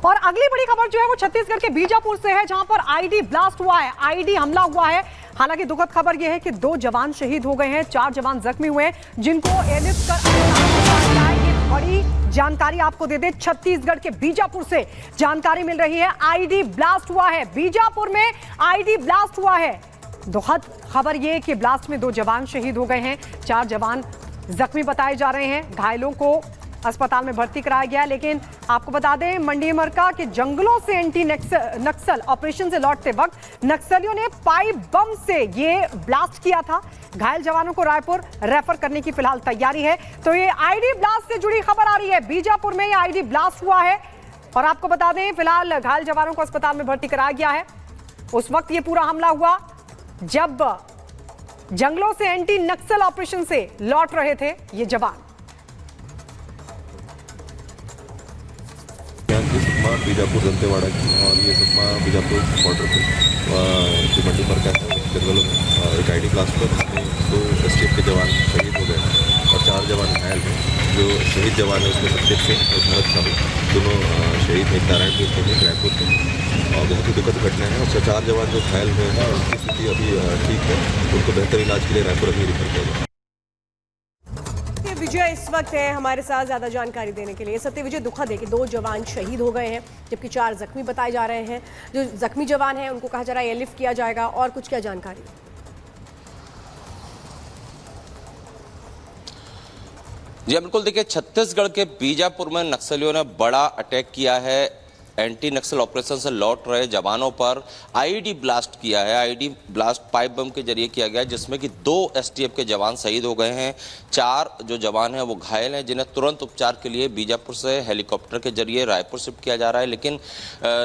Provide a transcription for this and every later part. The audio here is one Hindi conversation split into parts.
और अगली बड़ी खबर जो है वो छत्तीसगढ़ के बीजापुर से है, जहां पर आईडी ब्लास्ट हुआ है, आईडी हमला हुआ है। हालांकि दुखद खबर यह है कि 2 जवान शहीद हो गए हैं, 4 जवान जख्मी हुए हैं, जिनको एयरलिफ्ट कर ये बड़ी जानकारी आपको दे दे। छत्तीसगढ़ के बीजापुर से जानकारी मिल रही है, आईडी ब्लास्ट हुआ है, बीजापुर में आईडी ब्लास्ट हुआ है। दुखद खबर यह कि ब्लास्ट में 2 जवान शहीद हो गए हैं, 4 जवान जख्मी बताए जा रहे हैं। घायलों को अस्पताल में भर्ती कराया गया। लेकिन आपको बता दें, मंडीमरका के जंगलों से एंटी नक्सल ऑपरेशन से लौटते वक्त नक्सलियों ने पाइप बम से ये ब्लास्ट किया था। घायल जवानों को रायपुर रेफर करने की फिलहाल तैयारी है। तो ये आईडी ब्लास्ट से जुड़ी खबर आ रही है, बीजापुर में ये आईडी ब्लास्ट हुआ है। और आपको बता दें, फिलहाल घायल जवानों को अस्पताल में भर्ती कराया गया है। उस वक्त ये पूरा हमला हुआ जब जंगलों से एंटी नक्सल ऑपरेशन से लौट रहे थे ये जवान। सुकमा बीजापुर दंतेवाड़ा की, और ये सुकमा बीजापुर बॉर्डर पे मंडीमरका है जंगलों में एक आईडी ब्लास्ट पर जिसमें 2 एसटीएफ के जवान शहीद हो गए और 4 जवान घायल हैं। जो शहीद जवान है उसमें सत्येत सिंह और भरत साहू दोनों शहीद हैं, नारायणपुर के हैं, रायपुर के। और बहुत ही दुखद घटना है। और 4 जवान जो घायल हुए हैं उनकी स्थिति अभी ठीक है, उनको बेहतर इलाज के लिए रायपुर अभी रेफर किया गया। विजय इस वक्त है हमारे साथ ज्यादा जानकारी देने के लिए। सत्य विजय, दुखद है कि 2 जवान शहीद हो गए हैं जबकि 4 जख्मी बताए जा रहे हैं। जो जख्मी जवान हैं उनको कहा जा रहा है एयरलिफ्ट किया जाएगा, और कुछ क्या जानकारी? जी बिल्कुल, देखिए छत्तीसगढ़ के बीजापुर में नक्सलियों ने बड़ा अटैक किया है। एंटी नक्सल ऑपरेशन से लौट रहे जवानों पर आईडी ब्लास्ट किया है। आईडी ब्लास्ट पाइप बम के जरिए किया गया, जिसमें कि 2 एसटीएफ के जवान शहीद हो गए हैं। 4 जो जवान हैं वो घायल हैं, जिन्हें तुरंत उपचार के लिए बीजापुर से हेलीकॉप्टर के जरिए रायपुर शिफ्ट किया जा रहा है। लेकिन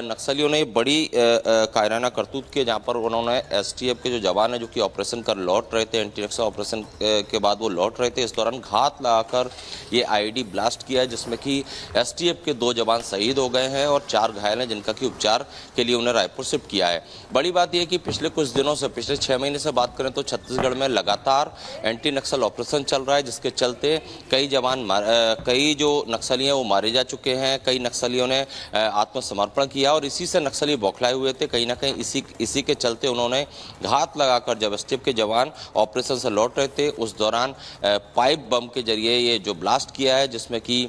नक्सलियों ने बड़ी कायराना करतूत की, जहाँ पर उन्होंने एसटीएफ के जो जवान हैं जो कि ऑपरेशन कर लौट रहे थे, एंटी नक्सल ऑपरेशन के बाद वो लौट रहे थे, इस दौरान घात लगाकर ये आईडी ब्लास्ट किया है, जिसमें कि एसटीएफ के 2 जवान शहीद हो गए हैं और 4 घायल हैं, जिनका कि उपचार के लिए उन्हें रायपुर शिफ्ट किया है। बड़ी बात यह कि पिछले कुछ दिनों से, पिछले 6 महीने से बात करें तो छत्तीसगढ़ में लगातार एंटी नक्सल ऑपरेशन चल रहा है, जिसके चलते कई जो नक्सली हैं वो मारे जा चुके हैं। कई नक्सलियों ने आत्मसमर्पण किया और इसी से नक्सली बौखलाए हुए थे। कहीं ना कहीं इसी के चलते उन्होंने घात लगाकर, जब एसटीएफ के जवान ऑपरेशन से लौट रहे थे, उस दौरान पाइप बम के जरिए ये जो ब्लास्ट किया है, जिसमें कि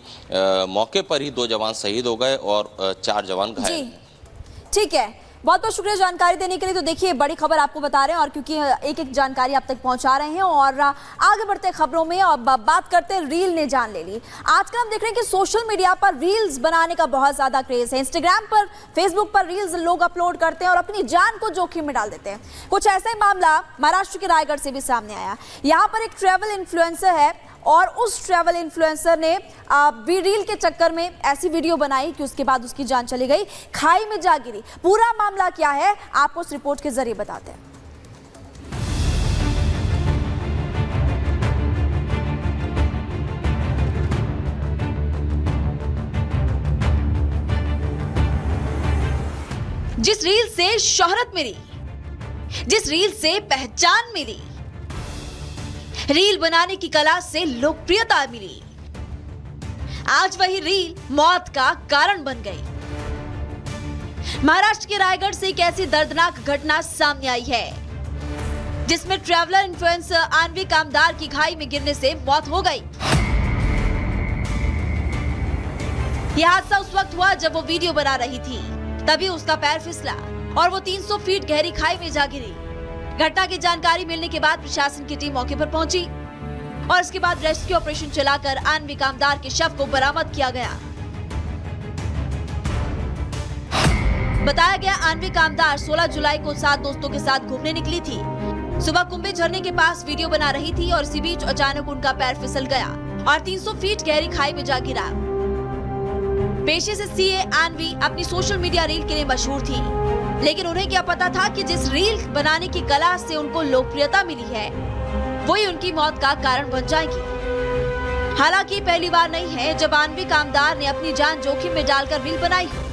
मौके पर ही 2 जवान शहीद हो गए और 4 जवान घायल। जी ठीक है, बहुत बहुत शुक्रिया जानकारी देने के लिए। तो देखिए, बड़ी खबर आपको बता रहे हैं और क्योंकि एक जानकारी आप तक पहुंचा रहे हैं, और आगे बढ़ते खबरों में अब बात करते हैं। रील ने जान ले ली। आजकल हम देख रहे हैं कि सोशल मीडिया पर रील्स बनाने का बहुत ज्यादा क्रेज है। इंस्टाग्राम पर, फेसबुक पर रील्स लोग अपलोड करते हैं और अपनी जान को जोखिम में डाल देते हैं। कुछ ऐसा ही मामला महाराष्ट्र के रायगढ़ से भी सामने आया। यहाँ पर एक ट्रैवल इन्फ्लुएंसर है और उस ट्रैवल इन्फ्लुएंसर ने रील के चक्कर में ऐसी वीडियो बनाई कि उसके बाद उसकी जान चली गई, खाई में जा गिरी। पूरा मामला क्या है आपको इस रिपोर्ट के जरिए बताते हैं। जिस रील से शोहरत मिली, जिस रील से पहचान मिली, रील बनाने की कला से लोकप्रियता मिली, आज वही रील मौत का कारण बन गई। महाराष्ट्र के रायगढ़ से एक ऐसी दर्दनाक घटना सामने आई है जिसमें ट्रैवलर इन्फ्लुएंसर आनवी कामदार की खाई में गिरने से मौत हो गई। यह हादसा उस वक्त हुआ जब वो वीडियो बना रही थी, तभी उसका पैर फिसला और वो 300 फीट गहरी खाई में जा गिरी। घटना की जानकारी मिलने के बाद प्रशासन की टीम मौके पर पहुंची और इसके बाद रेस्क्यू ऑपरेशन चलाकर आनवी कामदार के शव को बरामद किया गया। बताया गया, आनवी कामदार 16 जुलाई को 7 दोस्तों के साथ घूमने निकली थी। सुबह कुंभे झरने के पास वीडियो बना रही थी और इसी बीच अचानक उनका पैर फिसल गया और 300 फीट गहरी खाई में जा गिरा। पेशे से सीए आनवी अपनी सोशल मीडिया रील के लिए मशहूर थी, लेकिन उन्हें क्या पता था कि जिस रील बनाने की कला से उनको लोकप्रियता मिली है, वही उनकी मौत का कारण बन जाएगी। हालांकि पहली बार नहीं है जब आनवी कामदार ने अपनी जान जोखिम में डालकर रील बनाई है।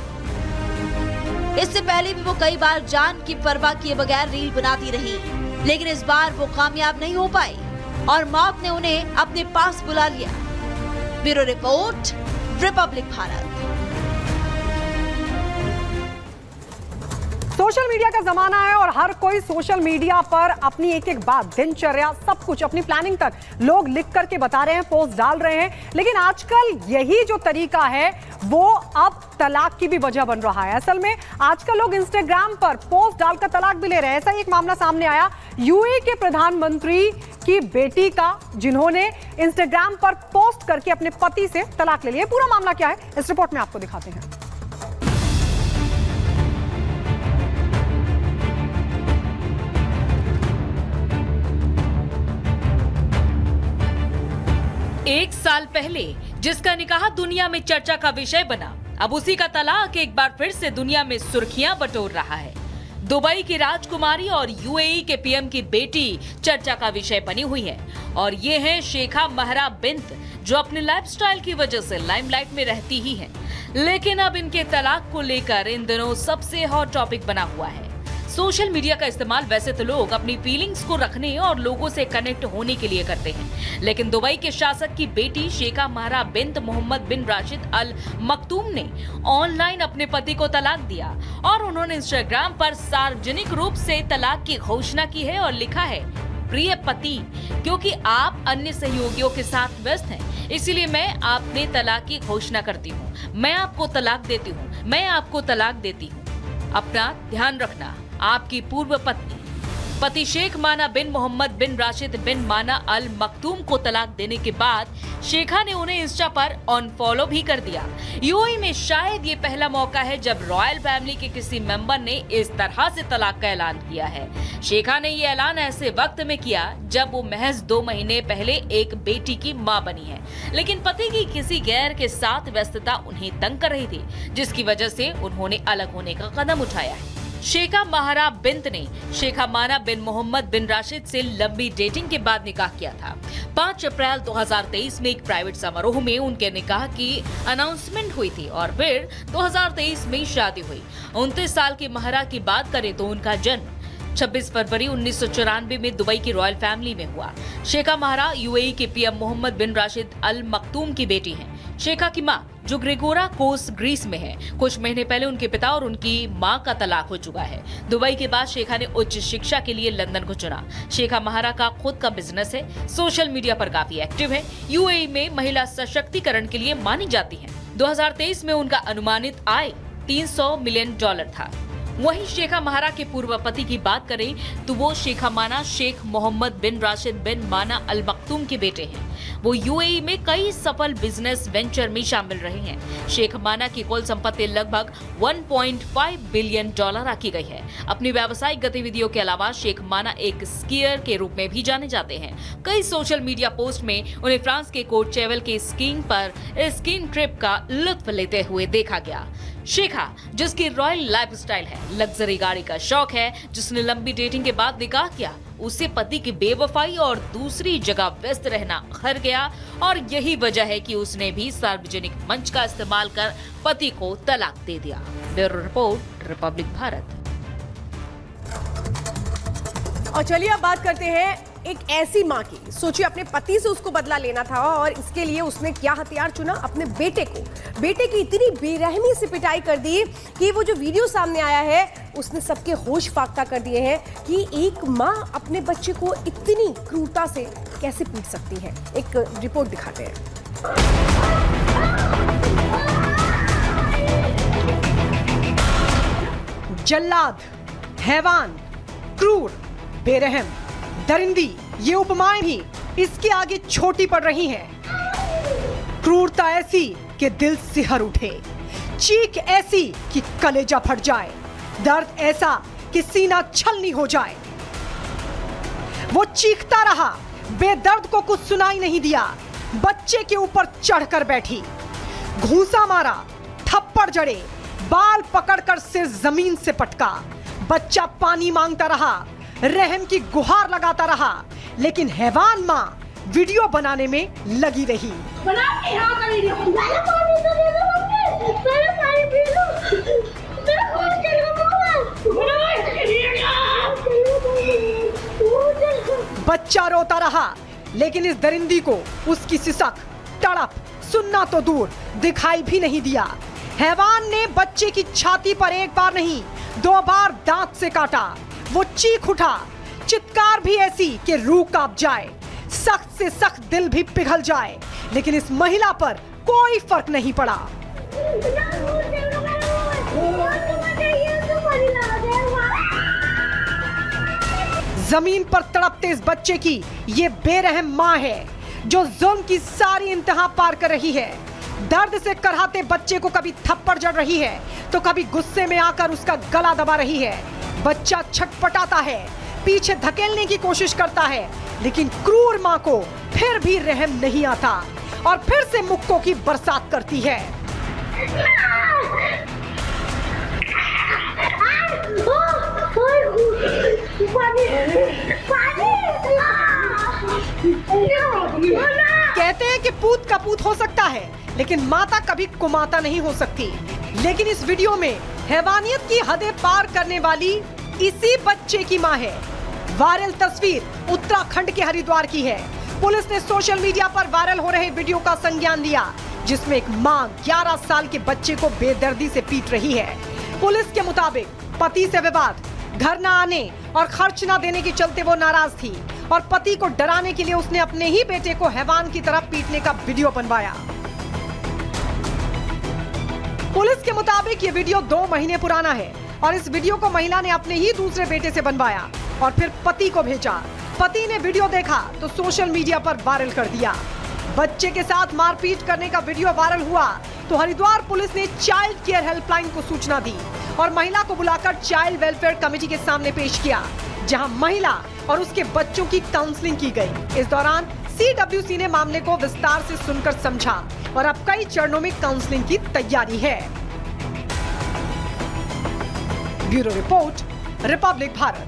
इससे पहले भी वो कई बार जान की परवाह किए बगैर रील बनाती रही, लेकिन इस बार वो कामयाब नहीं हो पाई और मौत ने उन्हें अपने पास बुला लिया। Bureau report, Republic Bharat. Social media का जमाना है और हर कोई सोशल मीडिया पर अपनी एक एक बात, दिनचर्या, सब कुछ, अपनी प्लानिंग तक लोग लिख करके बता रहे हैं, पोस्ट डाल रहे हैं। लेकिन आजकल यही जो तरीका है वो अब तलाक की भी वजह बन रहा है। असल में आजकल लोग इंस्टाग्राम पर पोस्ट डालकर तलाक भी ले रहे हैं। ऐसा ही एक मामला सामने आया यूएई के प्रधानमंत्री की बेटी का, जिन्होंने इंस्टाग्राम पर पोस्ट करके अपने पति से तलाक ले लिया। पूरा मामला क्या है इस रिपोर्ट में आपको दिखाते हैं। एक साल पहले जिसका निकाह दुनिया में चर्चा का विषय बना, अब उसी का तलाक एक बार फिर से दुनिया में सुर्खियां बटोर रहा है। दुबई की राजकुमारी और यूएई के पीएम की बेटी चर्चा का विषय बनी हुई है और ये है शेखा महरा बिंत, जो अपने लाइफस्टाइल की वजह से लाइमलाइट में रहती ही है। लेकिन अब इनके तलाक को लेकर इन दिनों सबसे हॉट टॉपिक बना हुआ है। सोशल मीडिया का इस्तेमाल वैसे तो लोग अपनी फीलिंग्स को रखने और लोगों से कनेक्ट होने के लिए करते हैं, लेकिन दुबई के शासक की बेटी शेखा महरा बिंत मोहम्मद बिन राशिद अल मखतूम ने ऑनलाइन अपने पति को तलाक दिया और उन्होंने इंस्टाग्राम पर सार्वजनिक रूप से तलाक की घोषणा की है और लिखा है, प्रिय पति, क्योंकि आप अन्य सहयोगियों के साथ व्यस्त हैं, इसीलिए मैं आपने तलाक की घोषणा करती हूँ। मैं आपको तलाक देती हूँ, मैं आपको तलाक देती हूँ। अपना ध्यान रखना। आपकी पूर्व पति शेख माना बिन मोहम्मद बिन राशिद बिन माना अल मखतूम को तलाक देने के बाद शेखा ने उन्हें इंस्टा पर अनफॉलो भी कर दिया। यूएई में शायद ये पहला मौका है जब रॉयल फैमिली के किसी मेंबर ने इस तरह से तलाक का ऐलान किया है। शेखा ने ये ऐलान ऐसे वक्त में किया जब वो महज 2 महीने पहले एक बेटी की मां बनी है, लेकिन पति की किसी गैर के साथ व्यस्तता उन्हें तंग कर रही थी, जिसकी वजह से उन्होंने अलग होने का कदम उठाया है। शेखा महरा बिंत ने शेखा माना बिन मोहम्मद बिन राशिद से लंबी डेटिंग के बाद निकाह किया था। 5 अप्रैल 2023 में एक प्राइवेट समारोह में उनके निकाह की अनाउंसमेंट हुई थी और फिर 2023 में शादी हुई। 29 साल की महरा की बात करें तो उनका जन्म 26 फरवरी 1994 में दुबई की रॉयल फैमिली में हुआ। शेखा महरा यूएई के पीएम मोहम्मद बिन राशिद अल मखतूम की बेटी हैं। शेखा की मां, जो ग्रेगोरा कोस ग्रीस में है, कुछ महीने पहले उनके पिता और उनकी मां का तलाक हो चुका है। दुबई के बाद शेखा ने उच्च शिक्षा के लिए लंदन को चुना। शेखा महरा का खुद का बिजनेस है, सोशल मीडिया पर काफी एक्टिव है, यूएई में महिला सशक्तिकरण के लिए मानी जाती है। 2023 में उनका अनुमानित आय $300 मिलियन था। वहीं शेखा महरा के पूर्व पति की बात करें तो वो शेखा माना शेख मोहम्मद बिन राशिद बिन माना अल मखतूम के बेटे हैं। वो यूएई में कई सफल बिजनेस वेंचर में शामिल रहे हैं। शेख माना की कुल संपत्ति लगभग $1.5 बिलियन आकी गई है। अपनी व्यावसायिक गतिविधियों के अलावा शेख माना एक स्कीयर के रूप में भी जाने जाते हैं। कई सोशल मीडिया पोस्ट में उन्हें फ्रांस के कोर्चेवल के स्कीइंग पर स्कीइंग ट्रिप का लुत्फ लेते हुए देखा गया। शेखा, जिसकी रॉयल लाइफस्टाइल है, लग्जरी गाड़ी का शौक है, जिसने लंबी डेटिंग के बाद निकाह किया, उसे पति की बेवफाई और दूसरी जगह व्यस्त रहना खर गया और यही वजह है कि उसने भी सार्वजनिक मंच का इस्तेमाल कर पति को तलाक दे दिया। Bureau report, Republic Bharat. और चलिए अब बात करते हैं एक ऐसी माँ की। सोचिए, अपने पति से उसको बदला लेना था और इसके लिए उसने क्या हथियार चुना, अपने बेटे को। बेटे की इतनी बेरहमी से पिटाई कर दी कि वो जो वीडियो सामने आया है उसने सबके होश फाख्ता कर दिए हैं कि एक माँ अपने बच्चे को इतनी क्रूरता से कैसे पीट सकती है। एक रिपोर्ट दिखाते हैं। जल्लाद, हैवान, क्रूर, बेरहम, दरिंदी, ये उपमाएं भी इसके आगे छोटी पड़ रही हैं। क्रूरता ऐसी कि दिल सिहर उठे, चीख ऐसी कि कलेजा फट जाए, दर्द ऐसा कि सीना छलनी हो जाए। वो चीखता रहा, बेदर्द को कुछ सुनाई नहीं दिया। बच्चे के ऊपर चढ़कर बैठी, घूंसा मारा, थप्पड़ जड़े, बाल पकड़कर सिर जमीन से पटका। बच्चा पानी मांगता रहा, रहम की गुहार लगाता रहा, लेकिन हैवान माँ वीडियो बनाने में लगी रही। बच्चा रोता रहा, लेकिन इस दरिंदी को उसकी सिसक, तड़प सुनना तो दूर दिखाई भी नहीं दिया। हैवान ने बच्चे की छाती पर एक बार नहीं 2 बार दांत से काटा। वो चीख उठा, चित्कार भी ऐसी कि रूह कांप जाए, सख्त से सख्त दिल भी पिघल जाए, लेकिन इस महिला पर कोई फर्क नहीं पड़ा। जमीन पर तड़पते इस बच्चे की ये बेरहम मां है जो जुल्म की सारी इंतहा पार कर रही है। दर्द से कराहते बच्चे को कभी थप्पड़ जड़ रही है तो कभी गुस्से में आकर उसका गला दबा रही है। बच्चा छटपटाता है, पीछे धकेलने की कोशिश करता है, लेकिन क्रूर मां को फिर भी रहम नहीं आता और फिर से मुक्कों की बरसात करती है। कहते हैं कि पूत कपूत हो सकता है, लेकिन माता कभी कुमाता नहीं हो सकती। लेकिन इस वीडियो में हैवानियत की हदें पार करने वाली इसी बच्चे की मां है। वायरल तस्वीर उत्तराखंड के हरिद्वार की है। पुलिस ने सोशल मीडिया पर वायरल हो रहे वीडियो का संज्ञान लिया, जिसमें एक मां 11 साल के बच्चे को बेदर्दी से पीट रही है। पुलिस के मुताबिक पति से विवाद, घर न आने और खर्च न देने के चलते वो नाराज थी और पति को डराने के लिए उसने अपने ही बेटे को हैवान की तरह पीटने का वीडियो बनवाया। पुलिस के मुताबिक ये वीडियो 2 महीने पुराना है और इस वीडियो को महिला ने अपने ही दूसरे बेटे से बनवाया और फिर पति को भेजा। पति ने वीडियो देखा तो सोशल मीडिया पर वायरल कर दिया। बच्चे के साथ मारपीट करने का वीडियो वायरल हुआ तो हरिद्वार पुलिस ने चाइल्ड केयर हेल्पलाइन को सूचना दी और महिला को बुलाकर चाइल्ड वेलफेयर कमेटी के सामने पेश किया, जहां महिला और उसके बच्चों की काउंसलिंग की गई। इस दौरान CWC ने मामले को विस्तार से सुनकर समझा और अब कई चरणों में काउंसलिंग की तैयारी है। Bureau report, Republic Bharat.